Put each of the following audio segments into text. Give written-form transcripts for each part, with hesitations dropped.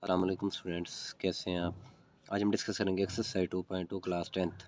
अस्सलामुअलैकुम स्टूडेंट्स, कैसे हैं आप। आज हम डिस्कस करेंगे exercise 2.2 class 10th।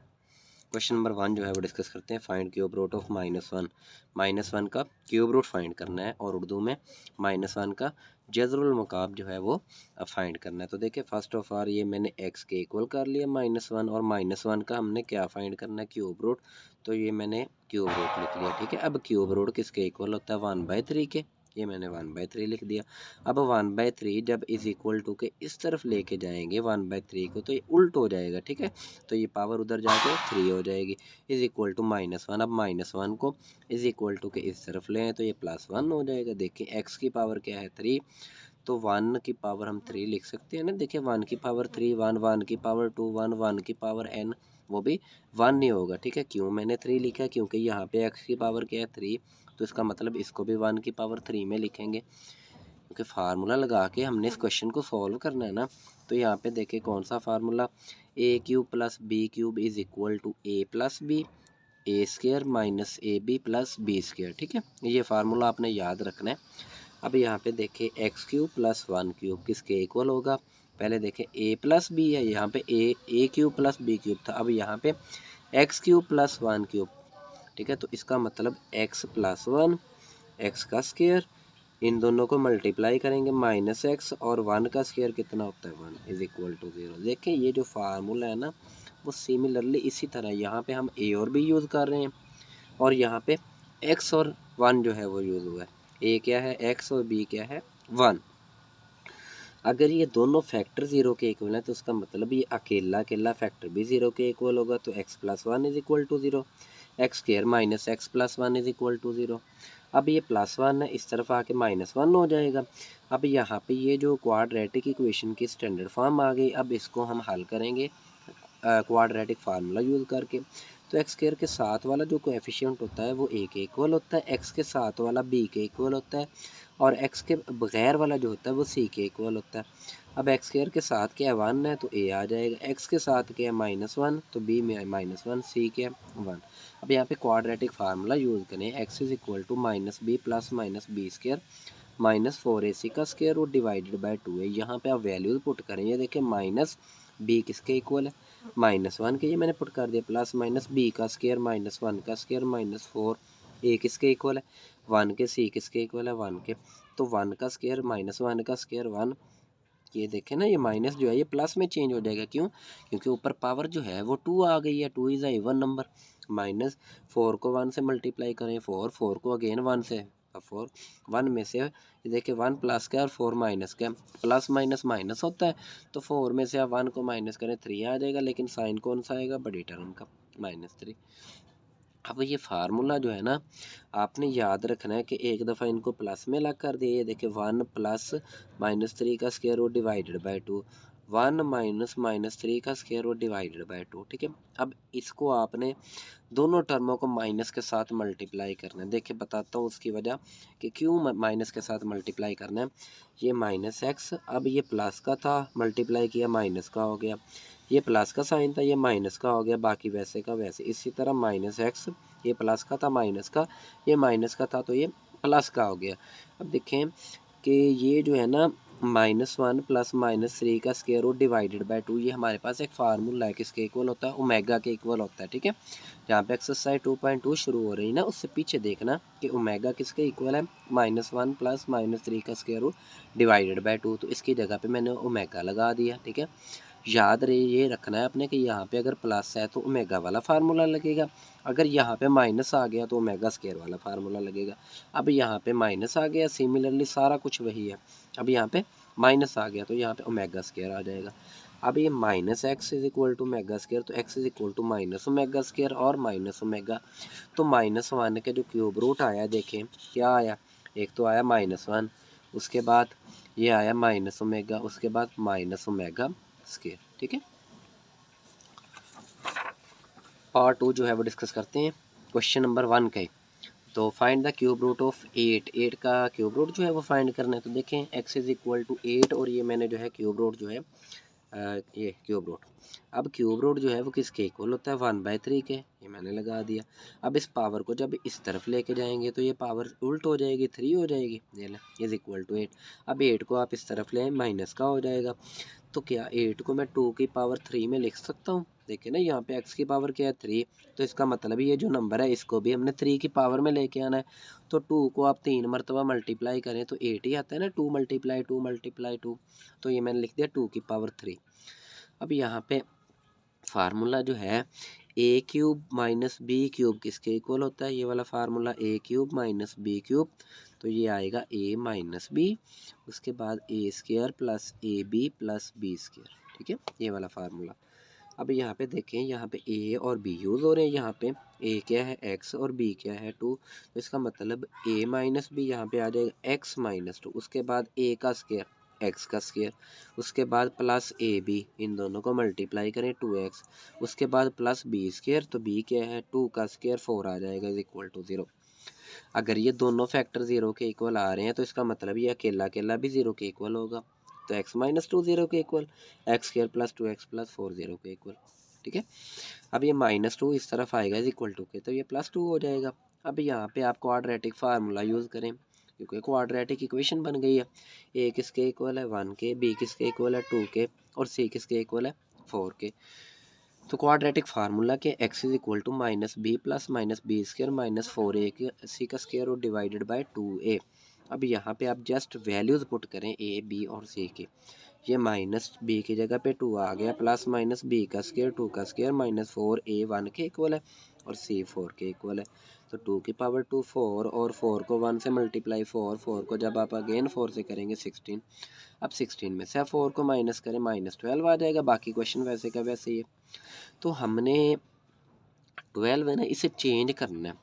Question number 1 जो है वो डिस्कस करते हैं। Find cube root of -1। -1 का क्यूब रूट फाइंड करना है और उर्दू में -1 का जज़रुल मुकाब जो है वो फाइंड करना है। तो देखिए फर्स्ट ऑफ ऑल ये मैंने x के इक्वल कर लिया -1 और -1 का हमने क्या फाइंड करना है, क्यूब रूट। तो ये मैंने क्यूब रूट लिख लिया, ठीक है। अब क्यूब रूट किसके इक्वल होता है, 1/3 के। ये मैंने 1/3 लिख दिया। अब 1/3 जब इज़ इक्वल टू के इस तरफ लेके जाएंगे 1/3 को, तो ये उल्ट हो जाएगा, ठीक है। तो ये पावर उधर जाके 3 हो जाएगी, इज़ इक्वल टू -1। अब -1 को इज़ इक्वल टू के इस तरफ लें तो ये +1 हो जाएगा। देखिए x की पावर क्या है, 3। तो 1 की पावर हम 3 लिख सकते हैं ना। देखिए 1 की पावर 3, 1, 1 की पावर 2, 1, 1 की पावर n, वो भी 1 ही होगा, ठीक है। क्यों मैंने 3 लिखा है, क्योंकि यहाँ पे x की पावर क्या है, 3। तो इसका मतलब इसको भी 1 की पावर 3 में लिखेंगे, क्योंकि फार्मूला लगा के हमने इस क्वेश्चन को सॉल्व करना है ना। तो यहाँ पे देखिए कौन सा formula, a³ + b³ is equal to a + b, a² - ab + b², ठीक है। ये फार्मूला आपने याद रखना है। अब यहाँ पे देखिए x³ + 1³ किसके इक्वल होगा। पहले देखें a + b है, यहाँ पे a³ + b³ था। अब यहाँ पे x³ + 1³, ठीक है। तो इसका मतलब x + 1, x का स्क्वायर, इन दोनों को मल्टीप्लाई करेंगे, -x और 1 का स्क्वायर कितना होता है, 1 इज़ इक्वल टू 0। देखिए ये जो फार्मूला है ना, वो सिमिलरली इसी तरह यहाँ पे हम a और b यूज़ कर रहे हैं, और यहाँ पे x और 1 जो है वो यूज़ हुआ है। a क्या है, x, और b क्या है, 1। अगर ये दोनों फैक्टर 0 के इक्वल है तो उसका मतलब ये अकेला अकेला फैक्टर भी 0 के इक्वल होगा। तो x + 1 is equal to 0, x² - x + 1 is equal to 0। अब ये +1 है, इस तरफ आके -1 हो जाएगा। अब यहाँ पे ये जो क्वाड्रेटिक इक्वेशन की स्टैंडर्ड फॉर्म आ गई, अब इसको हम हल करेंगे क्वाड्रेटिक फार्मूला यूज़ करके। तो x² के साथ वाला जो कोएफिशिएंट होता है वो a के इक्वल होता है, x के साथ वाला b के इक्वल होता है, और x के बगैर वाला जो होता है वो c के इक्वल होता है। अब x² के साथ क्या है, 1 है, तो a आ जाएगा। x के साथ क्या है, -1, तो b में -1, c क्या है, 1। अब यहाँ पे क्वाड्रेटिक फार्मूला यूज़ करें, x is equal to -b + -b² -4ac का स्क्वायर रूट डिवाइडेड बाय 2 है। यहाँ पे आप वैल्यूज पुट करें, ये देखिए -b किसके इक्वल है, -1 के, ये मैंने पुट कर दिया, प्लस b का स्क्वायर -1 का स्क्वायर -4, a किसके इक्वल है, 1 के, c किसके इक्वल है, 1 के। तो 1 का स्क्वायर -1 का स्क्वायर 1, ये देखें ना, ये माइनस जो है ये प्लस में चेंज हो जाएगा। क्यों, क्योंकि ऊपर पावर जो है वो 2 आ गई है, 2 इज़ अ इवन नंबर। -4 को 1 से मल्टीप्लाई करें, 4 को अगेन 1 से, 4 1 में से ये देखिए 1 प्लस का और 4 माइनस का, प्लस माइनस माइनस होता है। तो 4 में से आप 1 को माइनस करें 3 आ जाएगा, लेकिन साइन कौन सा आएगा, बड़ी टर्म का, -3। अब ये फार्मूला जो है ना, आपने याद रखना है कि एक दफ़ा इनको प्लस में लग कर दिए। ये देखिए 1 + -3 का स्क्वायर रूट डिवाइडेड बाय 2, 1 - -3 का स्क्वायर रूट डिवाइडेड बाय 2, ठीक है। अब इसको आपने दोनों टर्मों को माइनस के साथ मल्टीप्लाई करना है। देखिए बताता हूँ उसकी वजह कि क्यों माइनस के साथ मल्टीप्लाई करना है। ये -x, अब ये प्लस का था, मल्टीप्लाई किया माइनस का हो गया, ये प्लस का साइन था, ये माइनस का हो गया, बाकी वैसे का वैसे। इसी तरह -x, ये प्लस का था, माइनस का, ये माइनस का था, तो ये प्लस का हो गया। अब देखें कि ये जो है ना, -1 + -3 का स्क्वायर रूट डिवाइडेड बाय 2, ये हमारे पास एक फार्मूला है, किसके इक्वल होता है, ओमेगा के इक्वल होता है, ठीक है। जहाँ पे एक्सरसाइज 2.2 शुरू हो रही है ना, उससे पीछे देखना कि ओमेगा किसके इक्वल है, -1 + -3 का स्क्वायर रूट डिवाइडेड बाय 2। तो इसकी जगह पे मैंने ओमेगा लगा दिया, ठीक है। याद रहे, ये रखना है आपने कि यहाँ पे अगर प्लस है तो ओमेगा वाला फार्मूला लगेगा, अगर यहाँ पे माइनस आ गया तो ओमेगा स्क्वायर वाला फार्मूला लगेगा। अब यहाँ पे माइनस आ गया, सिमिलरली सारा कुछ वही है। अब यहाँ पे माइनस आ गया तो यहाँ पे ओमेगा स्क्वायर आ जाएगा। अब ये -x is equal to omega square, तो x is equal to minus omega square और माइनस ओमेगा। तो -1 के जो क्यूब रूट आया, देखें क्या आया, एक तो आया -1, उसके बाद ये आया माइनस ओमेगा, उसके बाद माइनस ओमेगा स्क्वायर, ठीक है। पार्ट 2 जो है वो डिस्कस करते हैं क्वेश्चन नंबर 1 के। तो find the cube root of 8, 8 का क्यूब रूट जो है वो फाइंड करना है। तो देखें x इज इक्वल टू 8, और ये मैंने जो है क्यूब रूट जो है ये क्यूब रूट। अब क्यूब रूट जो है वो किसके इक्वल होता है 1/3 के, ये मैंने लगा दिया। अब इस पावर को जब इस तरफ लेके जाएंगे तो ये पावर उल्ट हो जाएगी, 3 हो जाएगी, ये ले इज इक्वल टू 8। अब 8 को आप इस तरफ ले माइनस का हो जाएगा, तो क्या 8 को मैं 2 की पावर 3 में लिख सकता हूँ? देखिए ना यहाँ पे x की पावर क्या है 3, तो इसका मतलब ये जो नंबर है इसको भी हमने 3 की पावर में लेके आना है। तो 2 को आप 3 मरतबा मल्टीप्लाई करें तो 8 ही आता है ना, 2 मल्टीप्लाई 2 मल्टीप्लाई 2, तो ये मैंने लिख दिया 2 की पावर 3। अब यहाँ पे फार्मूला जो है a cube minus b cube किसके इक्वल होता है, ये वाला formula a cube minus b cube, तो ये आएगा ए माइनस बी, उसके बाद a square plus a b plus b square, ठीक है, ये वाला फार्मूला। अब यहाँ पे देखें, यहाँ पे ए और बी यूज़ हो रहे हैं, यहाँ पे ए क्या है x और b क्या है 2, तो इसका मतलब a माइनस बी यहाँ पे आ जाएगा x माइनस 2, उसके बाद a का स्क्वायर x का स्क्वायर, उसके बाद प्लस ए बी, इन दोनों को मल्टीप्लाई करें 2x, उसके बाद प्लस बी स्क्वायर, तो b क्या है 2 का स्क्वायर 4 आ जाएगा इज इक्वल टू 0। अगर ये दोनों फैक्टर 0 के इक्वल आ रहे हैं तो इसका मतलब ये अकेला अकेला भी 0 के इक्वल होगा, तो x माइनस 2 0 के equal, x square plus 2x plus 4 0 के इक्वल, ठीक है। अब ये -2 इस तरफ आएगा इज इक्वल टू के, तो ये +2 हो जाएगा। अब यहाँ पे आप क्वाड्रेटिक फार्मूला यूज़ करें, क्योंकि क्वाड्रेटिक इक्वेशन बन गई है। ए किसके इक्वल है 1 के, बी किसके इक्वल है 2 के, और सी किसके इक्वल है 4 के। तो क्वाड्रेटिक फार्मूला के x is equal to -b plus -b square minus 4a के सी का स्क्वायर और डिवाइडेड बाय 2a। अब यहाँ पे आप जस्ट वैल्यूज़ पुट करें a b और c की, ये माइनस बी की जगह पे 2 आ गया, प्लस माइनस बी का स्क्वायर 2 का स्क्वायर माइनस 4a 1 के इक्वल है और c 4 के इक्वल है, तो 2 की पावर 2 4, और 4 को 1 से मल्टीप्लाई 4 को जब आप अगेन 4 से करेंगे 16। अब 16 में से आप 4 को माइनस करें -12 आ जाएगा, बाकी क्वेश्चन वैसे का वैसे ही है। तो हमने 12 है ना, इसे चेंज करना है,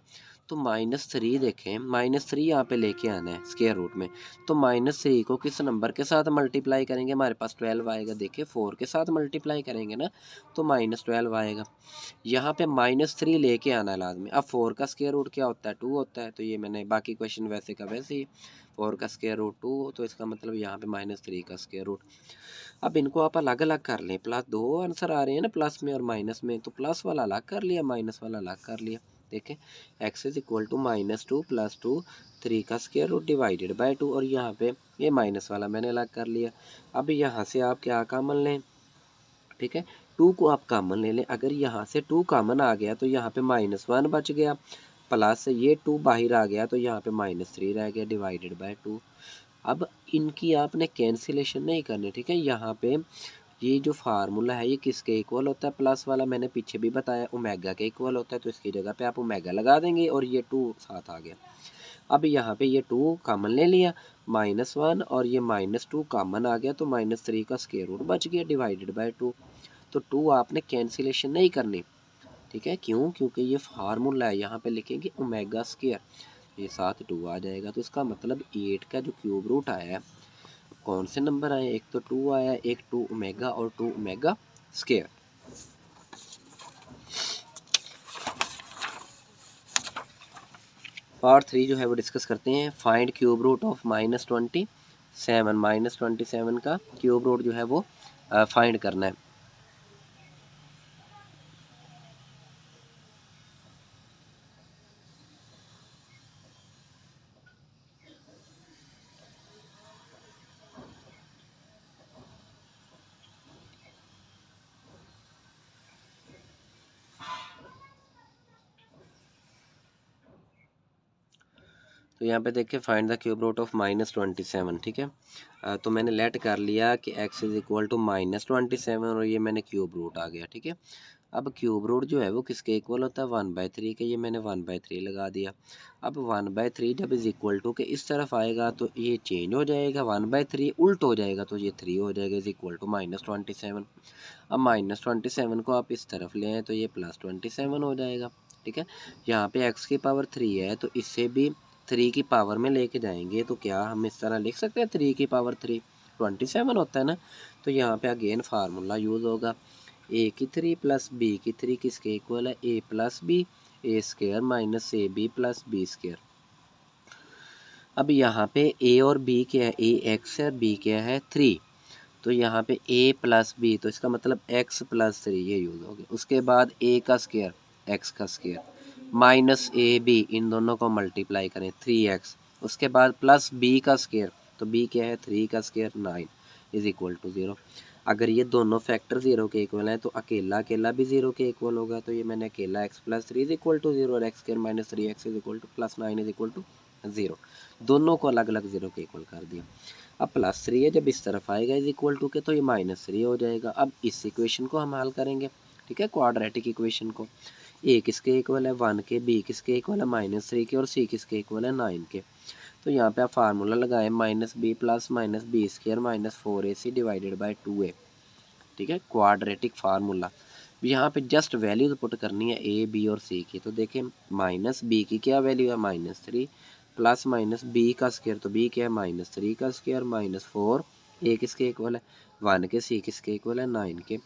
तो -3 देखें, -3 यहाँ पे लेके आना है स्क्वायर रूट में, तो -3 को किस नंबर के साथ मल्टीप्लाई करेंगे, हमारे पास 12 आएगा। देखिए 4 के साथ मल्टीप्लाई करेंगे ना तो -12 आएगा। यहाँ पे -3 लेके आना है लाजमी। अब 4 का स्क्वायर रूट क्या होता है 2 होता है, तो ये मैंने बाकी क्वेश्चन वैसे का वैसे ही, 4 का स्क्वायर रूट 2, तो इसका मतलब यहाँ पे -3 का स्क्वायर रूट। अब इनको आप अलग अलग कर लें, प्लस 2 आंसर आ रहे हैं ना प्लस में और माइनस में, तो प्लस वाला अलग कर लिया, माइनस वाला अलग कर लिया। देखें x is equal to -2 plus 2 3 का स्क्वायर रूट डिवाइडेड बाय 2, और यहाँ पे ये माइनस वाला मैंने अलग कर लिया। अब यहाँ से आप क्या कॉमन लें, ठीक है, 2 को आप कॉमन ले लें। अगर यहाँ से 2 कॉमन आ गया तो यहाँ पे -1 बच गया, प्लस ये 2 बाहर आ गया तो यहाँ पे -3 रह गया डिवाइडेड बाय 2। अब इनकी आपने कैंसिलेशन नहीं करनी, ठीक है। यहाँ पे ये जो फार्मूला है ये किसके इक्वल होता है, प्लस वाला मैंने पीछे भी बताया ओमेगा के इक्वल होता है, तो इसकी जगह पे आप ओमेगा लगा देंगे और ये 2 साथ आ गया। अब यहाँ पे ये 2 कॉमन ले लिया, -1 और ये -2 कॉमन आ गया, तो -3 का स्क्वायर रूट बच गया डिवाइडेड बाय 2। तो 2 आपने कैंसिलेशन नहीं करनी, ठीक है, क्यों, क्योंकि ये फार्मूला है, यहाँ पे लिखेंगे ओमेगा स्क्वायर, ये साथ 2 आ जाएगा, तो इसका मतलब 8 का जो क्यूब रूट आया है, कौन से नंबर आए, एक तो 2 आया, एक 2 ओमेगा और 2 ओमेगा स्क्वायर। पार्ट 3 जो है वो डिस्कस करते हैं, फाइंड क्यूब रूट ऑफ -27, -27 का क्यूब रूट जो है वो फाइंड करना है। तो यहाँ पे देखिए find the cube root of -27, ठीक है। तो मैंने लेट कर लिया कि x इज इक्वल टू -27 और ये मैंने क्यूब रूट आ गया, ठीक है। अब क्यूब रूट जो है वो किसके इक्वल होता है 1/3 के, ये मैंने 1/3 लगा दिया। अब 1/3 जब इज इक्वल टू के इस तरफ आएगा तो ये चेंज हो जाएगा, 1/3 उल्ट हो जाएगा तो ये 3 हो जाएगा इज इक्वल टू -27। अब -27 को आप इस तरफ ले आए तो ये +27 हो जाएगा, ठीक है। यहाँ पे x की पावर 3 है तो इससे भी 3 की पावर में लेके जाएंगे, तो क्या हम इस तरह लिख सकते हैं 3 की पावर 3 27 होता है ना, तो यहाँ पे अगेन फार्मूला यूज़ होगा, a की 3 प्लस b की 3 किसके इक्वल है a plus b, a square minus a b plus b square. अब यहाँ पे a और b क्या है, a x है, b क्या है 3, तो यहाँ पे a प्लस बी, तो इसका मतलब x प्लस 3 ये यूज़ हो गया। उसके बाद a का स्क्वायर x का स्क्वायर माइनस ए बी, इन दोनों को मल्टीप्लाई करें 3x। उसके बाद प्लस b का स्क्वायर, तो b क्या है 3 का स्क्वायर 9 इज इक्वल टू 0। अगर ये दोनों फैक्टर 0 के इक्वल हैं तो अकेला अकेला भी 0 के इक्वल होगा। तो ये मैंने अकेला x प्लस 3 इज इक्वल टू 0 और x square minus 3x is equal to plus 9 is equal to 0, दोनों को अलग अलग 0 के इक्वल कर दिया। अब प्लस 3 है, जब इस तरफ आएगा इज इक्वल टू के तो ये माइनस 3 हो जाएगा। अब इस इक्वेशन को हम हल करेंगे, ठीक है, क्वाड्रेटिक इक्वेशन को। ए किसके इक्वल है 1 के, बी किसके इक्वल है माइनस 3 के और सी किसके इक्वल है 9 के। तो यहाँ पे आप फार्मूला लगाएं minus b plus minus b square minus 4ac divided by 2a, ठीक है, क्वाड्रेटिक फार्मूला। यहाँ पे जस्ट वैल्यूज पुट करनी है ए बी और सी की। तो देखें माइनस बी की क्या वैल्यू है -3 प्लस माइनस बी का स्क्वायर, तो बी क्या है -3 का स्क्वायर माइनस 4, ए किसके इक्वल है 1 के, सी किसके इक्वल है 9 के।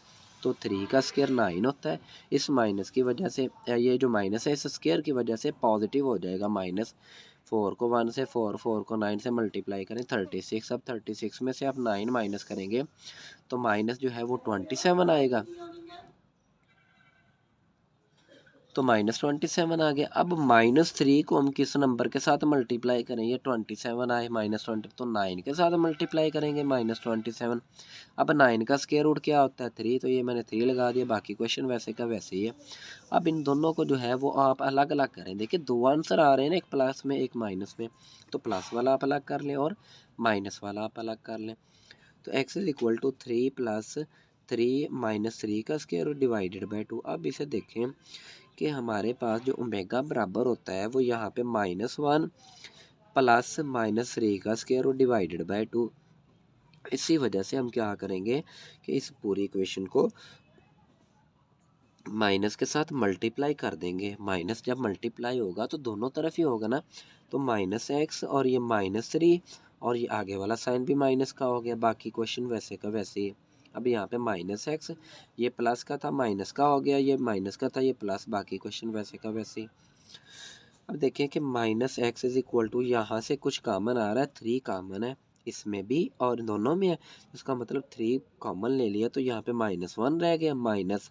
तो 3 का स्क्वायर 9 होता है। इस माइनस की वजह से ये जो माइनस है इस स्क्वायर की वजह से पॉजिटिव हो जाएगा। -4 को 1 से 4 को 9 से मल्टीप्लाई करें 36। अब 36 में से आप 9 माइनस करेंगे तो माइनस जो है वो 27 आएगा। तो -27 आ गया। अब -3 को हम किस नंबर के साथ मल्टीप्लाई करें, ये 27 आए -20, तो 9 के साथ मल्टीप्लाई करेंगे -27। अब 9 का स्क्वायर रूट क्या होता है 3, तो ये मैंने 3 लगा दिया, बाकी क्वेश्चन वैसे का वैसे ही है। अब इन दोनों को जो है वो आप अलग अलग करें। देखिए दो आंसर आ रहे हैं ना, एक प्लस में एक माइनस में, तो प्लस वाला आप अलग कर लें और माइनस वाला आप अलग कर लें। तो x is equal to 3 plus 3 minus 3 का स्क्वायर डिवाइडेड बाई 2। अब इसे देखें कि हमारे पास जो ओमेगा बराबर होता है वो यहाँ पे -1 प्लस -3 का स्क्वायर डिवाइडेड बाई 2। इसी वजह से हम क्या करेंगे कि इस पूरी इक्वेशन को माइनस के साथ मल्टीप्लाई कर देंगे। माइनस जब मल्टीप्लाई होगा तो दोनों तरफ ही होगा ना, तो -x और ये -3 और ये आगे वाला साइन भी माइनस का हो गया। बाकी क्वेश्चन वैसे का वैसे ही। अब यहाँ पे -x ये प्लस का था माइनस का हो गया, ये माइनस का था ये प्लस, बाकी क्वेश्चन वैसे का वैसे ही। अब देखें कि -x इज इक्वल टू यहाँ से कुछ कॉमन आ रहा है, 3 कॉमन है इसमें भी और दोनों में है, इसका मतलब 3 कॉमन ले लिया तो यहाँ पे -1 रह गया, माइनस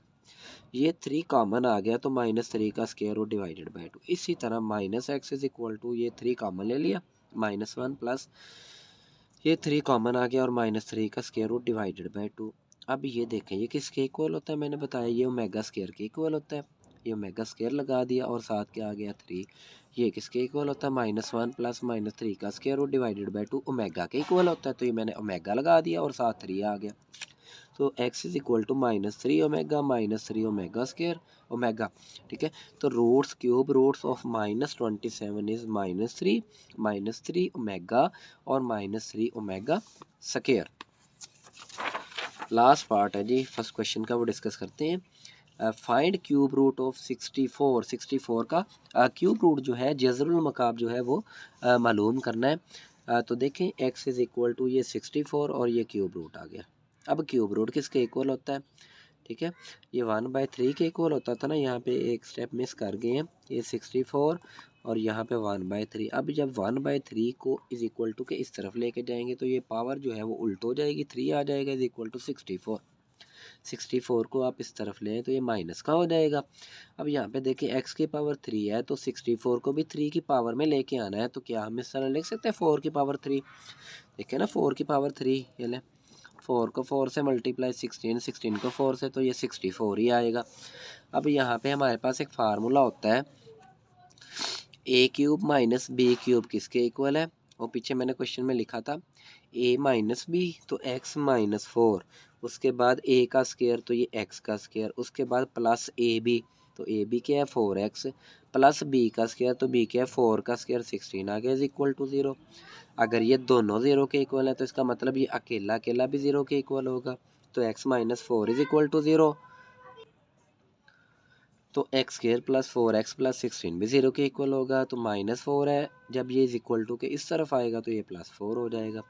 ये 3 कॉमन आ गया तो -3 का स्क्वायर रूट डिवाइडेड बाई 2। इसी तरह -x इज इक्वल टू ये 3 कॉमन ले लिया -1 प्लस ये 3 कॉमन आ गया और -3 का स्क्वायर रूट डिवाइडेड बाई 2। अब ये देखें ये किसके इक्वल होता है, मैंने बताया ये ओमेगा स्क्वायर के इक्वल होता है। ये ओमेगा स्क्वायर लगा दिया और साथ क्या आ गया 3। ये किसके इक्वल होता है -1 प्लस -3 का square root divided by 2 omega के इक्वल होता है। तो ये मैंने ओमेगा लगा दिया और साथ 3 आ गया। तो x is equal to -3 omega -3 omega square omega, ठीक है। तो roots cube roots of -27 is -3 omega और -3 ओमेगा स्क्वायर। लास्ट पार्ट है जी फर्स्ट क्वेश्चन का, वो डिस्कस करते हैं। फाइंड क्यूब रूट ऑफ 64 का क्यूब रूट जो है जज़रुल मकाब जो है वो मालूम करना है। तो देखें x इज इक्वल टू ये 64 और ये क्यूब रूट आ गया। अब क्यूब रूट किसके इक्वल होता है, ठीक है, ये 1/3 के इक्वल होता था ना, यहाँ पे एक स्टेप मिस कर गए हैं, ये 64 और यहाँ पे 1/3। अब जब 1/3 को इज इक्वल टू के इस तरफ लेके जाएंगे तो ये पावर जो है वो उल्ट हो जाएगी, 3 आ जाएगा इज इक्वल टू 64। 64 को आप इस तरफ लें तो ये माइनस का हो जाएगा। अब यहाँ पे देखिए x की पावर 3 है तो 64 को भी 3 की पावर में लेके आना है, तो क्या हम इस तरह लिख सकते हैं 4 की पावर 3। देखिए ना 4 की पावर 3, ये लें 4 को 4 से मल्टीप्लाई 16 को 4 से, तो ये 64 ही आएगा। अब यहाँ पे हमारे पास एक फार्मूला होता है a cube minus b cube किसके इक्वल है, और पीछे मैंने क्वेश्चन में लिखा था a माइनस बी तो x माइनस 4, उसके बाद a का स्क्वायर तो ये x का स्क्वायर, उसके बाद प्लस ए बी, तो ए बी क्या है 4x प्लस b का स्क्वायर, तो b क्या है 4 का स्क्वायर 16 आ गया इज इक्वल टू 0। अगर ये दोनों 0 के इक्वल है तो इसका मतलब ये अकेला अकेला भी 0 के इक्वल होगा, तो x minus 4 is equal to 0। तो x square plus 4x plus 16 भी 0 के इक्वल होगा, तो -4 है, जब ये इज इक्वल टू के इस तरफ आएगा तो ये +4 हो जाएगा।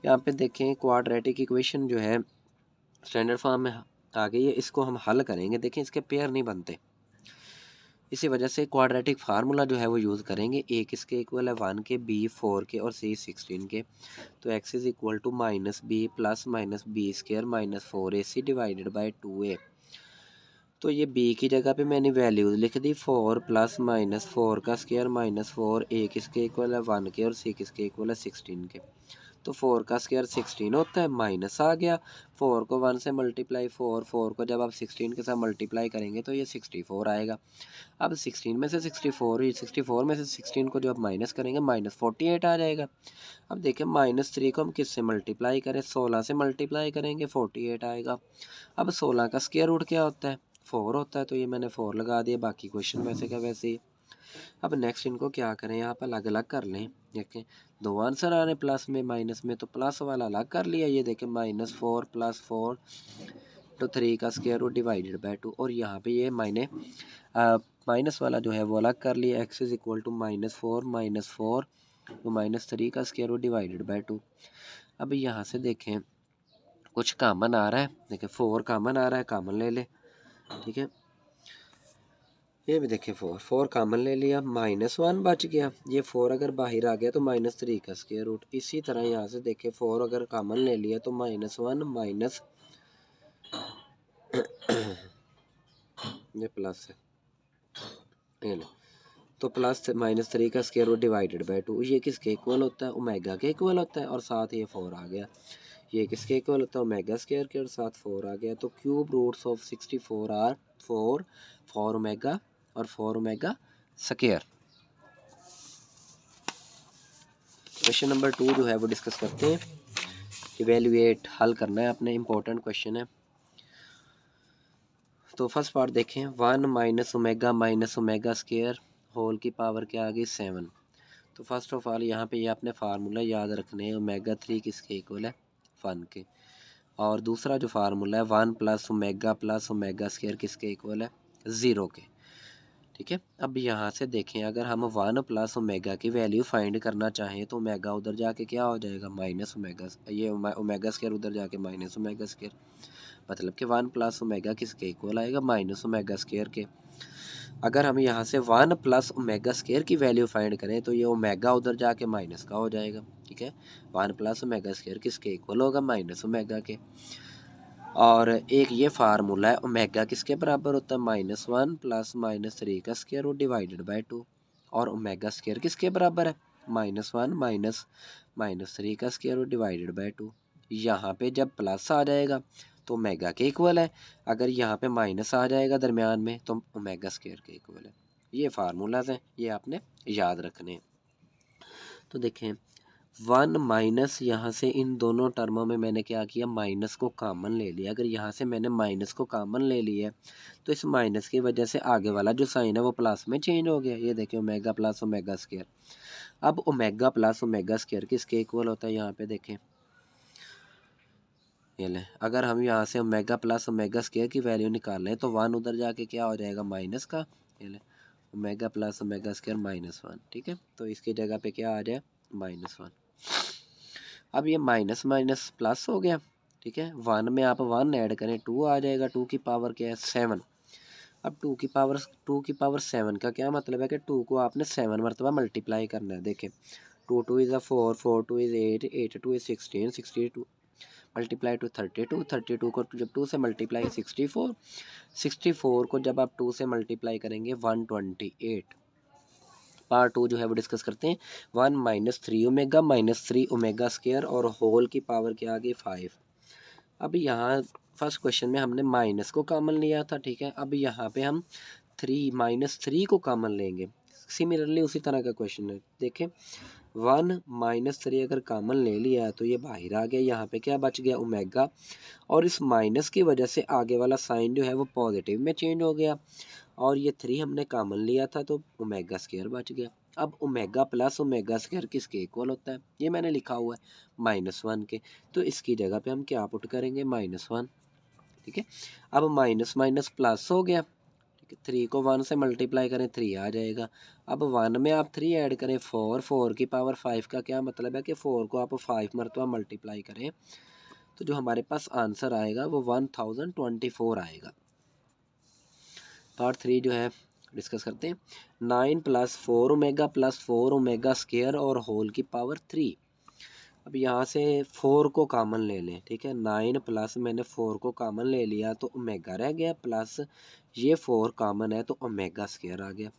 यहाँ पे देखें क्वाड्रेटिक इक्वेशन जो है स्टैंडर्ड फॉर्म में आ गई है, इसको हम हल करेंगे। देखें इसके पेयर नहीं बनते, इसी वजह से क्वाड्रेटिक फार्मूला जो है वो यूज़ करेंगे। ए किसके इक्वल है 1 के, बी 4 के और सी 16 के। तो x is equal to minus b plus minus b square minus 4ac divided by 2a। तो ये b की जगह पे मैंने वैल्यूज़ लिख दी 4 प्लस माइनस 4 का स्क्वायर माइनस 4, a किसके इक्वल है 1 के और c किसके इक्वल है 16 के। तो 4 का स्क्वायर 16 होता है, माइनस आ गया 4 को 1 से मल्टीप्लाई 4 को जब आप 16 के साथ मल्टीप्लाई करेंगे तो ये 64 आएगा। अब 16 में से 64 में से 16 को जब माइनस करेंगे माइनस 48 आ जाएगा। अब देखिए -3 को हम किससे मल्टीप्लाई करें, 16 से मल्टीप्लाई करेंगे 48 आएगा। अब 16 का स्क्वायर रूट क्या होता है 4 होता है, तो ये मैंने 4 लगा दिया, बाकी क्वेश्चन वैसे का वैसे ही। अब नेक्स्ट इनको क्या करें, यहाँ पर अलग अलग कर लें। देखें 2 आंसर आ रहे प्लस में माइनस में, तो प्लस वाला अलग कर लिया। ये देखें -4 + 4 तो 3 का स्क्वायर रूट डिवाइडेड बाई 2, और यहाँ पे ये माइनस वाला जो है वो अलग कर लिया। एक्स इज़ इक्वल टू -4 तो -3 का स्क्वायर रूट डिवाइडेड बाई 2। अब यहाँ से देखें कुछ कॉमन आ रहा है, देखें 4 कॉमन आ रहा है, कॉमन ले ले, ठीक है। ये भी देखें 4 कॉमन ले लिया, -1 बच गया। ये 4 अगर बाहर आ गया तो -3 का स्क्वायर रूट। इसी तरह यहाँ से देखें 4 अगर कॉमन ले लिया तो -1 माइनस ये प्लस है, ये लो, तो प्लस -3 का स्क्वायर रूट डिवाइडेड बाई 2। ये किसके इक्वल होता है, ओमेगा के इक्वल होता है, और साथ ये 4 आ गया। ये किसके इक्वल होता है, ओमेगा स्क्वायर के, और साथ 4 आ गया। तो cube roots of 64 are 4 omega और 4 ओमेगा स्क्वायर। क्वेश्चन नंबर 2 जो है वो डिस्कस करते हैं। इवेल्युएट हल करना है अपने, इंपॉर्टेंट क्वेश्चन है। तो फर्स्ट पार्ट देखें, 1 माइनस ओमेगा स्क्वायर होल की पावर क्या आ गई 7। तो फर्स्ट ऑफ ऑल यहाँ पे ये आपने फार्मूला याद रखने हैं, ओमेगा 3 किसके इक्वल है 1 के, और दूसरा जो फार्मूला है 1 प्लस ओमेगा स्क्वायर किसके इक्वल है 0 के, ठीक है। अब यहाँ से देखें अगर हम 1 प्लस ओमेगा की वैल्यू फाइंड करना चाहें तो ओमेगा उधर जाके क्या हो जाएगा माइनस ओमेगा, ये ओमेगा स्क्वायर उधर जाके माइनस ओमेगा स्क्वायर, मतलब कि 1 प्लस ओमेगा किसके इक्वल आएगा माइनस ओमेगा स्क्वायर के। अगर हम यहाँ से 1 प्लस ओमेगा स्क्वायर की वैल्यू फाइंड करें तो ये ओमेगा उधर जाके माइनस का हो जाएगा, ठीक है। 1 प्लस ओमेगा स्क्वायर किसके इक्वल होगा माइनस ओमेगा के। और एक ये फार्मूला है ओमेगा किसके बराबर होता है -1 प्लस -3 का स्क्वायर रूट डिवाइडेड बाई 2, और ओमेगा स्क्वायर किसके बराबर है -1 माइनस 3 का स्क्वायर रूट डिवाइडेड बाई 2। यहाँ पे जब प्लस आ जाएगा तो ओमेगा के इक्वल है, अगर यहाँ पे माइनस आ जाएगा दरमियान में तो ओमेगा स्क्वायर के इक्वल है। ये फार्मूलाज हैं, ये आपने याद रखने हैं। तो देखें 1 माइनस यहाँ से इन दोनों टर्मों में मैंने क्या किया माइनस को कॉमन ले लिया। अगर यहाँ से मैंने माइनस को कॉमन ले लिया है तो इस माइनस की वजह से आगे वाला जो साइन है वो प्लस में चेंज हो गया। ये देखिए ओमेगा प्लस ओमेगा स्क्वायर। अब ओमेगा प्लस ओमेगा स्क्वायर किसके इक्वल होता है यहाँ पे देखें, ये ले, अगर हम यहाँ से ओमेगा प्लस ओमेगा स्क्वायर की वैल्यू निकाल लें तो 1 उधर जाके क्या हो जाएगा माइनस का, ये ले ओमेगा प्लस ओमेगा स्क्वायर -1, ठीक है। तो इसकी जगह पे क्या आ जाए -1। अब ये माइनस माइनस प्लस हो गया, ठीक है। 1 में आप 1 ऐड करें 2 आ जाएगा, 2 की पावर क्या है 7। अब 2 की पावर 7 का क्या मतलब है कि 2 को आपने 7 मरतबा मल्टीप्लाई करना है। देखें 2 is 4, 4 2 is 8, 8 2 is 16, 62 multiply two 32, 32 को जब 2 से मल्टीप्लाई 64, 64 को जब आप 2 से मल्टीप्लाई करेंगे 128। पार्ट 2 जो है वो डिस्कस करते हैं। 1 -3 ओमेगा -3 ओमेगा स्क्वायर और होल की पावर क्या आ गई 5। अब यहाँ फर्स्ट क्वेश्चन में हमने माइनस को कॉमन लिया था, ठीक है। अब यहाँ पे हम -3 को कॉमन लेंगे। सिमिलरली उसी तरह का क्वेश्चन है, देखें 1 -3 अगर कॉमन ले लिया तो ये बाहर आ गया, यहाँ पे क्या बच गया ओमेगा, और इस माइनस की वजह से आगे वाला साइन जो है वो पॉजिटिव में चेंज हो गया, और ये 3 हमने कॉमन लिया था तो ओमेगा स्क्वायर बच गया। अब ओमेगा प्लस ओमेगा स्क्वायर किसके इक्वल होता है, ये मैंने लिखा हुआ है -1 के, तो इसकी जगह पे हम क्या पुट करेंगे -1, ठीक है। अब माइनस माइनस प्लस हो गया, ठीक है। 3 को 1 से मल्टीप्लाई करें 3 आ जाएगा। अब 1 में आप 3 ऐड करें 4, 4 की पावर 5 का क्या मतलब है कि 4 को आप 5 मरतबा मल्टीप्लाई करें तो जो हमारे पास आंसर आएगा वो 1024 आएगा। पार्ट 3 जो है डिस्कस करते हैं। 9 + 4 ओमेगा + 4 ओमेगा स्क्वायर और होल की पावर 3। अब यहाँ से 4 को कॉमन ले लें, ठीक है। 9 प्लस मैंने 4 को कॉमन ले लिया तो ओमेगा रह गया, प्लस ये 4 कॉमन है तो ओमेगा स्क्वायर आ गया।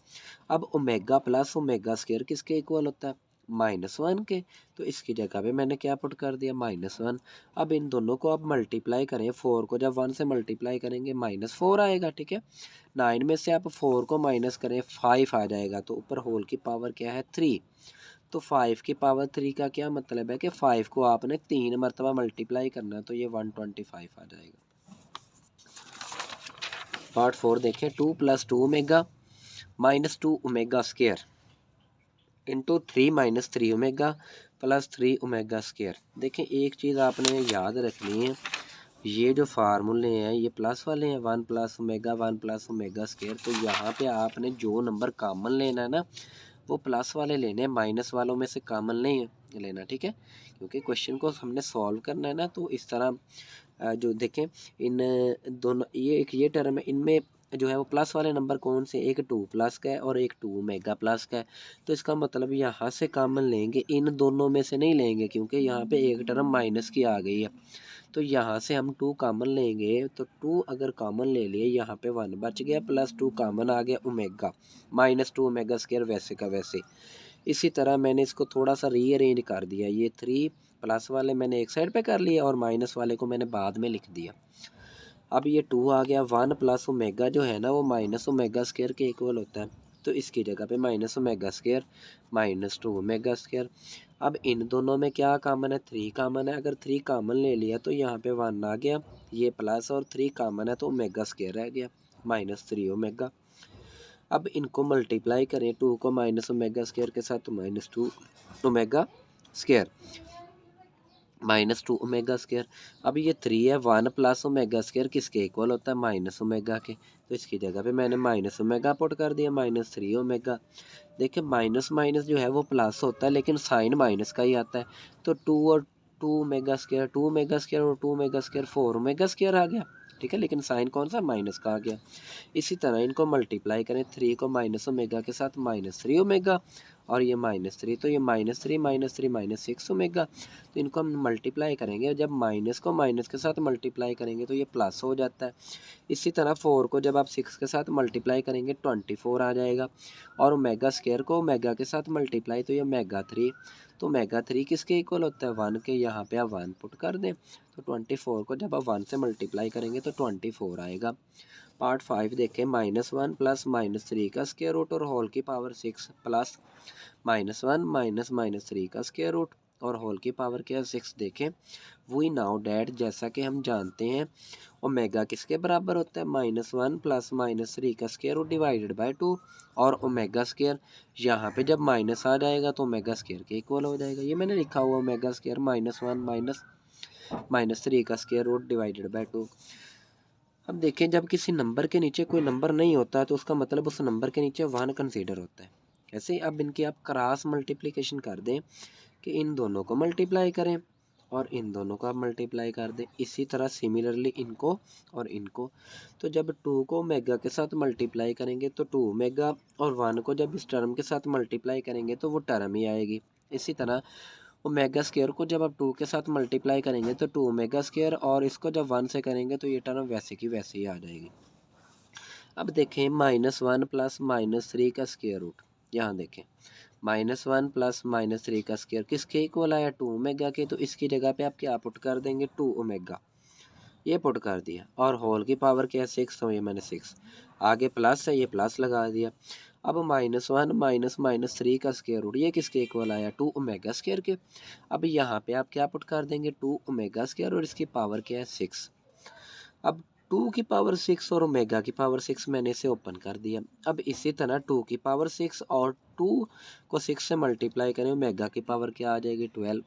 अब ओमेगा प्लस ओमेगा स्क्वायर किसके इक्वल होता है? -1 के। तो इसकी जगह पे मैंने क्या पुट कर दिया? -1। अब इन दोनों को आप मल्टीप्लाई करें, 4 को जब 1 से मल्टीप्लाई करेंगे -4 आएगा, ठीक है। 9 में से आप 4 को माइनस करें 5 आ जाएगा, तो ऊपर होल की पावर क्या है? 3। तो 5 की पावर 3 का क्या मतलब है कि 5 को आपने 3 मरतबा मल्टीप्लाई करना है, तो ये 125 आ जाएगा। पार्ट 4 देखें। 2 + 2 omega -2 omega square into 3 - 3 omega + 3 omega square. देखें एक चीज़ आपने याद रखनी है, ये जो फार्मूले हैं ये प्लस वाले हैं, 1 + ओमेगा 1 + ओमेगा स्क्वायर। तो यहाँ पे आपने जो नंबर कॉमन लेना है ना, वो प्लस वाले लेने हैं, माइनस वालों में से कॉमन नहीं लेना, ठीक है। क्योंकि क्वेश्चन को हमने सॉल्व करना है ना, तो इस तरह जो देखें इन दोनों, ये एक ये टर्म है, इनमें जो है वो प्लस वाले नंबर कौन से? एक 2 प्लस का है और एक 2 ओमेगा प्लस का है। तो इसका मतलब यहाँ से कॉमन लेंगे, इन दोनों में से नहीं लेंगे, क्योंकि यहाँ पे एक टर्म माइनस की आ गई है। तो यहाँ से हम 2 कॉमन लेंगे, तो 2 अगर कॉमन ले लिए, यहाँ पे 1 बच गया, प्लस 2 कॉमन आ गया ओमेगा, -2 ओमेगा स्क्वायर वैसे का वैसे। इसी तरह मैंने इसको थोड़ा सा रीअरेंज कर दिया, ये 3 प्लस वाले मैंने एक साइड पे कर लिए और माइनस वाले को मैंने बाद में लिख दिया। अब ये 2 आ गया, 1 + ओमेगा जो है ना वो माइनस ओमेगा स्क्वायर के इक्वल होता है, तो इसकी जगह पे minus omega square -2 omega square. अब इन दोनों में क्या कॉमन है? 3 कॉमन है। अगर 3 कॉमन ले लिया तो यहाँ पे 1 आ गया, ये प्लस और 3 कॉमन है तो ओमेगा स्क्वायर रह गया, -3 ओमेगा। अब इनको मल्टीप्लाई करें, 2 को माइनस ओमेगा स्क्वायर के साथ, तो -2 ओमेगा स्क्वायर -2 ओमेगा स्क्वायर। अब ये 3 है, 1 + ओमेगा स्क्वायर किसके इक्वल होता है? माइनस ओमेगा के। तो इसकी जगह पे मैंने माइनस ओमेगा पुट कर दिया, -3 ओमेगा। देखिए माइनस माइनस जो है वो प्लस होता है, लेकिन साइन माइनस का ही आता है। तो 2 और 2 ओमेगा स्क्वायर, 2 ओमेगा स्क्वायर और 2 ओमेगा स्क्वायर 4 ओमेगा स्क्वायर आ गया, ठीक है। लेकिन साइन कौन सा? माइनस का आ गया। इसी तरह इनको मल्टीप्लाई करें, 3 को माइनस ओमेगा के साथ -3 ओमेगा और ये -3, तो ये -3 - 3 -6 ओमेगा। तो इनको हम मल्टीप्लाई करेंगे, जब माइनस को माइनस के साथ मल्टीप्लाई करेंगे तो ये प्लस हो जाता है। इसी तरह 4 को जब आप 6 के साथ मल्टीप्लाई करेंगे 24 आ जाएगा, और ओमेगा स्क्वायर को ओमेगा के साथ मल्टीप्लाई तो ये ओमेगा 3। तो ओमेगा 3 किसके इक्वल होता है? 1 के। यहाँ पे आप 1 पुट कर दें, तो 24 को जब आप 1 से मल्टीप्लाई करेंगे तो 24 आएगा। पार्ट 5 देखें। -1 + -3 का स्क्वायर रूट और होल की पावर 6 प्लस -1 - -3 का स्क्वायर रूट और होल की पावर क्या है? 6। देखें वी नाउ डैट, जैसा कि हम जानते हैं ओमेगा किसके बराबर होता है? -1 + -3 का स्क्वायर रूट डिवाइडेड बाय 2 और ओमेगा स्क्वायर, यहाँ पे जब माइनस आ जाएगा तो ओमेगा स्क्वायर के इक्वल हो जाएगा। ये मैंने लिखा हुआ ओमेगा स्क्वायर -1 - -3 का स्क्वायर रूट डिवाइडेड बाय 2। अब देखें जब किसी नंबर के नीचे कोई नंबर नहीं होता तो उसका मतलब उस नंबर के नीचे 1 कंसीडर होता है। ऐसे ही अब इनकी आप क्रॉस मल्टीप्लिकेशन कर दें कि इन दोनों को मल्टीप्लाई करें और इन दोनों को आप मल्टीप्लाई कर दें। इसी तरह सिमिलरली इनको और इनको। तो जब 2 को ओमेगा के साथ मल्टीप्लाई करेंगे तो 2 ओमेगा, और 1 को जब इस टर्म के साथ मल्टीप्लाई करेंगे तो वो टर्म ही आएगी। इसी तरह ओमेगा स्क्वायर को जब आप 2 के साथ मल्टीप्लाई करेंगे तो 2 ओमेगा स्क्वायर, और इसको जब 1 से करेंगे तो ये टर्म वैसे की वैसे ही आ जाएगी। अब देखें -1 + -3 का स्क्वायर रूट, यहाँ देखें -1 + -3 का स्क्वायर किसके इक्वल आया? 2 ओमेगा के। तो इसकी जगह पे आप क्या पुट कर देंगे? 2 ओमेगा, ये पुट कर दिया, और होल की पावर क्या है? 6, तो ये मैंने 6 आगे प्लस है, ये प्लस लगा दिया। अब -1 - -3 का स्क्वायर रूट, ये किसके इक्वल आया? 2 ओमेगा स्क्वायर के। अब यहाँ पे आप क्या पुट कर देंगे? 2 ओमेगा स्क्वायर और इसकी पावर क्या है? 6। अब 2 की पावर 6 और ओमेगा की पावर 6 मैंने इसे ओपन कर दिया। अब इसी तरह 2 की पावर 6 और 2 को 6 से मल्टीप्लाई करें, ओमेगा की पावर क्या आ जाएगी? 12।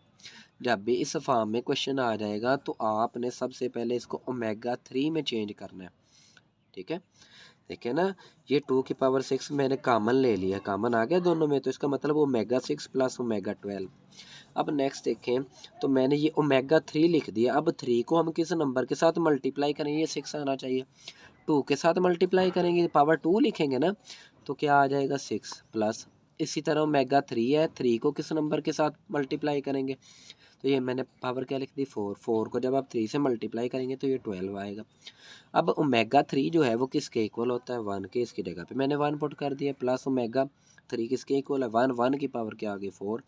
जब भी इस फॉर्म में क्वेश्चन आ जाएगा तो आपने सबसे पहले इसको ओमेगा 3 में चेंज करना है, ठीक है। देखिए ना, ये 2 की पावर 6 मैंने कॉमन ले लिया, कॉमन आ गया दोनों में, तो इसका मतलब ओमेगा 6 + ओमेगा 12। अब नेक्स्ट देखें, तो मैंने ये ओमेगा 3 लिख दिया। अब 3 को हम किस नंबर के साथ मल्टीप्लाई करेंगे? ये 6 आना चाहिए। 2 के साथ मल्टीप्लाई करेंगे, पावर 2 लिखेंगे ना, तो क्या आ जाएगा 6 प्लस, इसी तरह ओमेगा 3 है, 3 को किस नंबर के साथ मल्टीप्लाई करेंगे, तो ये मैंने पावर क्या लिख दी 4, 4 को जब आप 3 से मल्टीप्लाई करेंगे तो ये 12 आएगा। अब ओमेगा 3 जो है वो किसके इक्वल होता है 1 के, इसकी जगह पे मैंने 1 पुट कर दिया, प्लस ओमेगा 3 किसके इक्वल है 1, 1 की पावर क्या आ गई 4।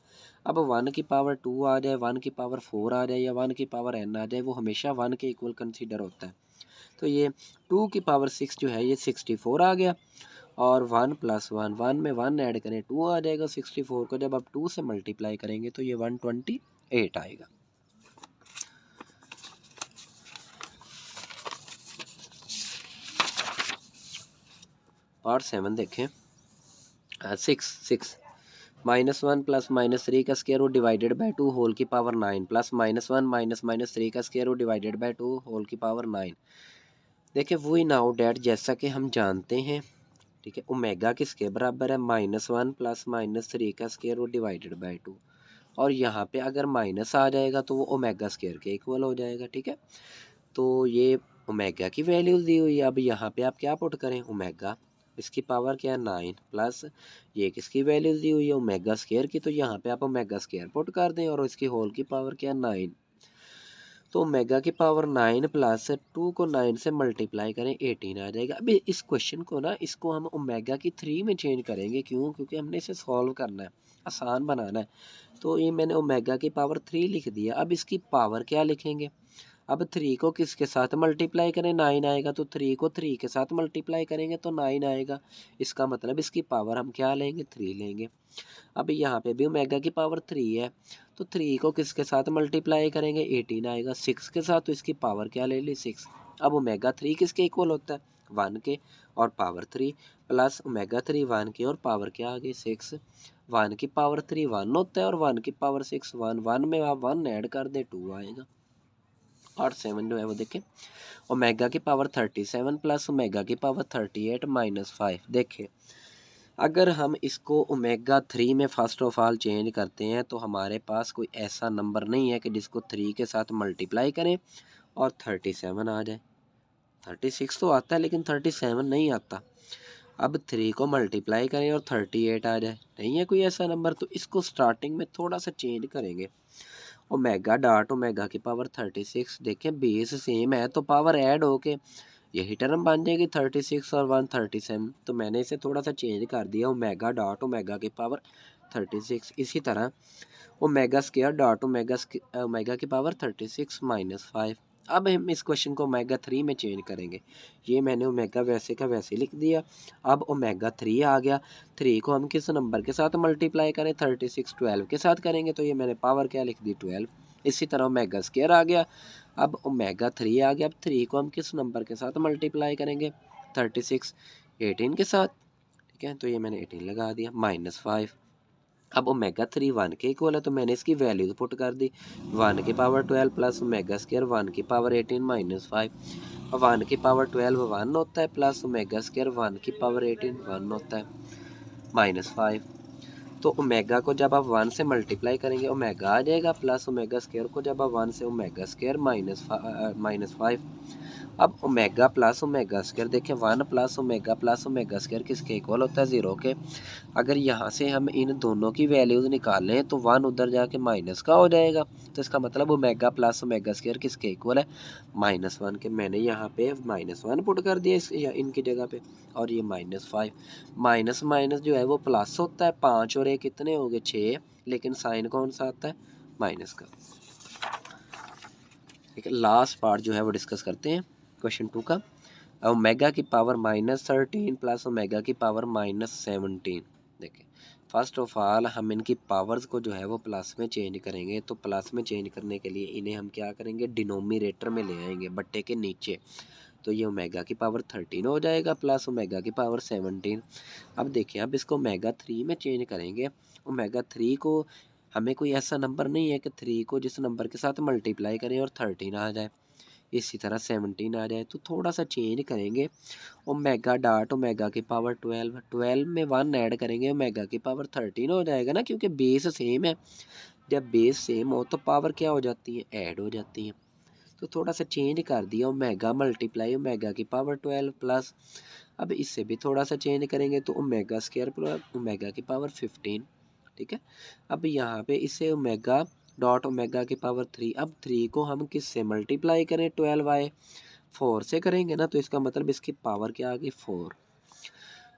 अब 1 की पावर 2 आ जाए, 1 की पावर 4 आ जाए या 1 की पावर n आ जाए, वो हमेशा 1 के इक्वल कंसीडर होता है। तो ये 2 की पावर 6 जो है ये 64 आ गया, और 1 प्लस 1, 1 में 1 ऐड करें 2 आ जाएगा, 64 को जब आप 2 से मल्टीप्लाई करेंगे तो ये 128 आएगा। पार्ट 7 देखें, 6 -1 प्लस -3 का square root divided by 2 whole की पावर 9 प्लस -1 माइनस -3 का square root divided by 2 whole की पावर 9। देखिए वी नाउ डैट, जैसा कि हम जानते हैं, ठीक है, ओमेगा किसके बराबर है -1 प्लस -3 का स्क्वायर रूट डिवाइडेड बाय 2, और यहाँ पे अगर माइनस आ जाएगा तो वो ओमेगा स्क्वायर के इक्वल हो जाएगा, ठीक है। तो ये ओमेगा की वैल्यूज दी हुई है, अब यहाँ पे आप क्या पुट करें ओमेगा, इसकी पावर क्या है 9 प्लस ये किसकी वैल्यूज दी हुई है ओमेगा स्क्वायर की, तो यहाँ पे आप ओमेगा स्क्वायर पुट कर दें और इसकी होल की पावर क्या है 9, तो ओमेगा की पावर 9 प्लस 2 को 9 से मल्टीप्लाई करें 18 आ जाएगा। अभी इस क्वेश्चन को ना, इसको हम ओमेगा की 3 में चेंज करेंगे, क्यों, क्योंकि हमने इसे सॉल्व करना है, आसान बनाना है। तो ये मैंने ओमेगा की पावर 3 लिख दिया, अब इसकी पावर क्या लिखेंगे, अब 3 को किसके साथ मल्टीप्लाई करें 9 आएगा, तो 3 को 3 के साथ मल्टीप्लाई करेंगे तो 9 आएगा, इसका मतलब इसकी पावर हम क्या लेंगे 3 लेंगे। अब यहाँ पे भी ओमेगा की पावर 3 है, तो 3 को किसके साथ मल्टीप्लाई करेंगे 18 आएगा, 6 के साथ, तो इसकी पावर क्या ले ली 6। अब ओमेगा 3 किसके इक्वल होता है 1 के और पावर 3, प्लस ओमेगा 3 1 के और पावर क्या आ गई 6, 1 की पावर 3 1 होता है और 1 की पावर 6 1, 1 में आप 1 ऐड कर दें 2 आएगा। और 7 जो है वो देखें, ओमेगा की पावर 37 प्लस ओमेगा की पावर 38 माइनस 5। देखें अगर हम इसको ओमेगा 3 में फर्स्ट ऑफ ऑल चेंज करते हैं तो हमारे पास कोई ऐसा नंबर नहीं है कि जिसको 3 के साथ मल्टीप्लाई करें और 37 आ जाए। 36 तो आता है लेकिन 37 नहीं आता। अब 3 को मल्टीप्लाई करें और 38 आ जाए, नहीं है कोई ऐसा नंबर, तो इसको स्टार्टिंग में थोड़ा सा चेंज करेंगे। ओमेगा डॉट ओमेगा की पावर 36, देखें बेस सेम है तो पावर ऐड होके यही टर्म बन जाएगी 36 और 137, तो मैंने इसे थोड़ा सा चेंज कर दिया, ओमेगा डॉट ओमेगा की पावर 36। इसी तरह ओमेगा स्क्वायर डॉट ओमेगा की पावर 36 माइनस 5। अब हम इस क्वेश्चन को ओमेगा 3 में चेंज करेंगे, ये मैंने ओमेगा वैसे का वैसे लिख दिया। अब ओमेगा 3 आ गया, 3 को हम किस नंबर के साथ मल्टीप्लाई करें 36 12 के साथ करेंगे, तो ये मैंने पावर क्या लिख दी 12। इसी तरह ओमेगा स्क्वायर आ गया, अब ओमेगा 3 आ गया, अब 3 को हम किस नंबर के साथ मल्टीप्लाई करेंगे 36 18 के साथ, ठीक है, तो ये मैंने 18 लगा दिया माइनस 5। अब ओमेगा 3 1 के इक्वल है तो मैंने इसकी वैल्यू पुट कर दी, 1 की पावर 12 प्लस ओमेगा स्क्वायर 1 की पावर 18 माइनस 5। अब 1 की पावर 12 1 होता है प्लस ओमेगा स्क्वायर 1 की पावर 18 1 होता है माइनस 5। तो ओमेगा को जब आप 1 से मल्टीप्लाई करेंगे ओमेगा आ जाएगा, प्लस ओमेगा स्क्वायर को जब आप 1 से ओमेगा स्क्वायर माइनस 5। अब ओमेगा प्लस ओमेगा स्क्वायर देखें 1 प्लस ओमेगा स्क्वायर किसके इक्वल होता है 0 के। अगर यहाँ से हम इन दोनों की वैल्यूज़ निकाल लें तो 1 उधर जाके माइनस का हो जाएगा, तो इसका मतलब ओमेगा प्लस ओमेगा स्क्वायर किसके इक्वल है -1 के। मैंने यहाँ पे -1 पुट कर दिया इनकी जगह पे, और ये -5। माइनस माइनस जो है वो प्लस होता है, 5 और 1 कितने हो गए 6, लेकिन साइन कौन सा आता है माइनस का। ठीक है, लास्ट पार्ट जो है वो डिस्कस करते हैं क्वेश्चन 2 का। ओमेगा की पावर -13 प्लस ओमेगा की पावर -17। देखें फर्स्ट ऑफ ऑल हम इनकी पावर्स को जो है वो प्लस में चेंज करेंगे, तो प्लस में चेंज करने के लिए इन्हें हम क्या करेंगे डिनोमिनेटर में ले आएंगे बट्टे के नीचे, तो ये ओमेगा की पावर 13 हो जाएगा प्लस ओमेगा की पावर 17। अब देखिए अब इसको ओमेगा 3 में चेंज करेंगे, ओमेगा 3 को हमें कोई ऐसा नंबर नहीं है कि 3 को जिस नंबर के साथ मल्टीप्लाई करें और 13 आ जाए, इसी तरह 17 आ जाए, तो थोड़ा सा चेंज करेंगे। ओमेगा डॉट ओमेगा की पावर 12, 12 में 1 ऐड करेंगे ओमेगा की पावर 13 हो जाएगा ना, क्योंकि बेस सेम है, जब बेस सेम हो तो पावर क्या हो जाती है ऐड हो जाती है। तो थोड़ा सा चेंज कर दिया, ओमेगा मल्टीप्लाई ओमेगा की पावर 12 प्लस अब इससे भी थोड़ा सा चेंज करेंगे तो ओमेगा स्क्वायर प्लस ओमेगा की पावर 15, ठीक है। अब यहाँ पे इससे ओमेगा डॉट ओमेगा की पावर 3, अब 3 को हम किससे मल्टीप्लाई करें, 12 4 से करेंगे ना, तो इसका मतलब इसकी पावर क्या आ गई 4।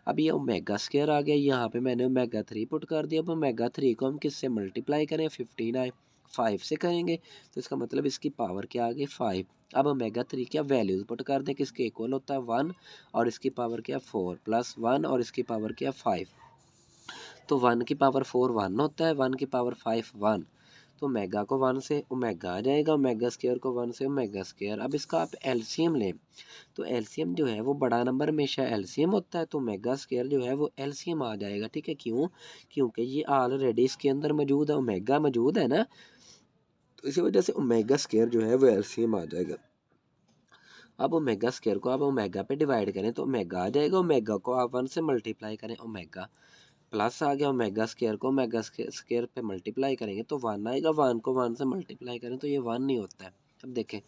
अब ये ओमेगा स्क्वायर आ गया, यहाँ पे मैंने ओमेगा 3 पुट कर दिया। अब ओमेगा 3 को हम किससे मल्टीप्लाई करें, 15 आए, 5 से करेंगे, तो इसका मतलब इसकी पावर क्या आ गई 5। अब ओमेगा 3 क्या वैल्यूज पुट कर दें, किसके इक्वल होता है 1 और इसकी पावर क्या 4 प्लस 1 और इसकी पावर क्या 5। तो 1 की पावर 4 1 होता है, 1 की पावर 5 1, तो ओमेगा को 1 से ओमेगा आ जाएगा, ओमेगा स्क्वायर को 1 से ओमेगा स्क्वायर। अब इसका आप एलसीएम लें, तो एलसीएम जो है वो बड़ा नंबर हमेशा एलसीएम होता है, तो ओमेगा स्क्वायर जो है वो एलसीएम आ जाएगा, ठीक है। क्यों, क्योंकि ये ऑलरेडी इसके अंदर मौजूद है, ओमेगा मौजूद है ना, तो इसी वजह से ओमेगा स्क्वायर जो है वो एलसीएम आ जाएगा। अब ओमेगा स्क्वायर को आप ओमेगा पे डिवाइड करें तो ओमेगा आ जाएगा, ओमेगा को आप 1 से मल्टीप्लाई करें, ओमेगा प्लस आ गया, ओमेगा स्क्वायर को ओमेगा स्क्वायर पे मल्टीप्लाई करेंगे तो 1 आएगा, 1 को 1 से मल्टीप्लाई करें तो ये 1 नहीं होता है। अब देखें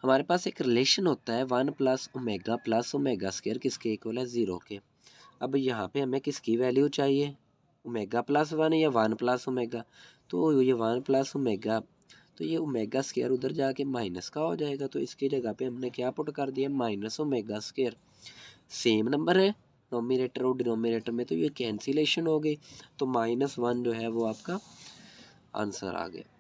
हमारे पास एक रिलेशन होता है 1 प्लस ओमेगा स्क्वायर किसके इक्वल है 0 के। अब यहाँ पे हमें किसकी वैल्यू चाहिए, ओमेगा प्लस 1 या 1 प्लस ओमेगा, तो ये 1 प्लस ओमेगा, तो ये ओमेगा स्क्वायर उधर जाके माइनस का हो जाएगा, तो इसकी जगह पे हमने क्या पुट कर दिया minus omega square. Same number है नोमिनेटर और डिनोमिनेटर में, तो ये कैंसिलेशन हो गई, तो -1 जो है वो आपका आंसर आ गया।